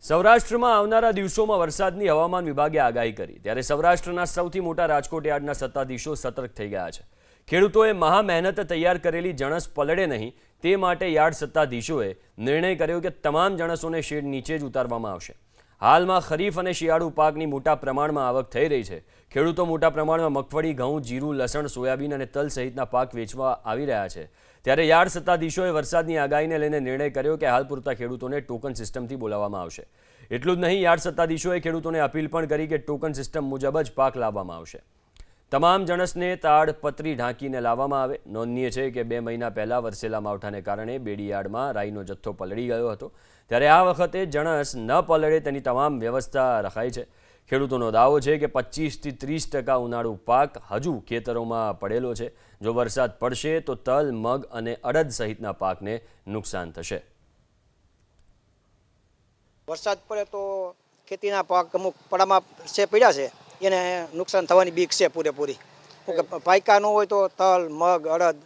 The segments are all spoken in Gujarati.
સૌરાષ્ટ્રમાં આવનારા દિવસોમાં વરસાદની હવામાન વિભાગે આગાહી કરી ત્યારે સૌરાષ્ટ્રના સૌથી મોટા રાજકોટ યાર્ડના સત્તાધીશો સતર્ક થઈ ગયા છે। ખેડૂતોએ મહા મહેનત તૈયાર કરેલી જણસ પલળે નહીં તે માટે યાર્ડ સત્તાધીશોએ નિર્ણય કર્યો કે તમામ જણસોને શેડ નીચે જ ઉતારવામાં આવશે। હાલમાં ખરીફ અને શિયાળુ પાકની મોટા પ્રમાણમાં આવક થઈ રહી છે। ખેડૂતો મોટા પ્રમાણમાં મગફળી, ઘઉં, જીરું, લસણ, સોયાબીન અને તલ સહિતના પાક વેચવા આવી રહ્યા છે। ત્યારે યાર્ડ સત્તાધીશોએ વરસાદની આગાહીને લઈને નિર્ણય કર્યો કે હાલ પૂરતા ખેડૂતોને ટોકન સિસ્ટમથી બોલાવવામાં આવશે। એટલું જ નહીં, યાર્ડ સત્તાધીશોએ ખેડૂતોને અપીલ પણ કરી કે ટોકન સિસ્ટમ મુજબ જ પાક લાવવામાં આવશે। તમામ જણસને તાડપત્રી ઢાંકીને લાવવામાં આવે। નોંધનીય છે કે 2 મહિના પહેલા વરસેલા માવઠાને કારણે બેડી યાર્ડમાં રાઈનો જથ્થો પલળી ગયો હતો, ત્યારે આ વખતે જણસ ન પલળે તેની તમામ વ્યવસ્થા રખાઈ છે। ખેડૂતોનો દાવો છે કે 25 થી 30% ઉનાળુ પાક હજુ ખેતરોમાં પડેલો છે। જો વરસાદ પડશે તો તલ, મગ અને અડદ સહિતના પાકને નુકસાન થશે। વરસાદ પડે તો ખેતીના પાક અમુક પડામાં છે પડ્યા છે એને નુકસાન થવાની બીક છે પૂરેપૂરી। પાયકા ન હોય તો તલ, મગ, અડદ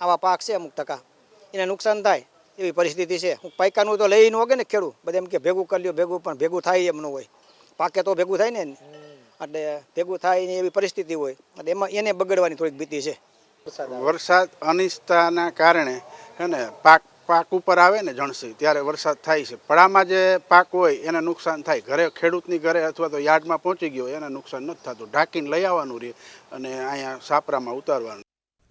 આવા પાક છે અમુક ટકા એને નુકસાન થાય એવી પરિસ્થિતિ છે। પાયકાનું તો લઈ ન હોગે ને ખેડૂત બધા એમ કે ભેગું કરી લ્યો, ભેગું પણ ભેગું થાય એમ ન હોય, પાકે તો ભેગું થાય ને, એટલે ભેગું થાય ને એવી પરિસ્થિતિ હોય એટલે એમાં એને બગડવાની થોડીક ભીતિ છે। વરસાદ અનિશ્ચિતતાના કારણે હે ને પાક ઉપર આવે ને જણસી ત્યારે વરસાદ થાય છે। પડામાં જે પાક હોય એને નુકસાન થાય, ઘરે ખેડૂતની ઘરે અથવા તો યાર્ડમાં પહોંચી ગયો એને નુકસાન નથી થતું। ઢાંકીને લઈ આવવાનું રહે અને અહીંયા સાપરામાં ઉતારવાનું।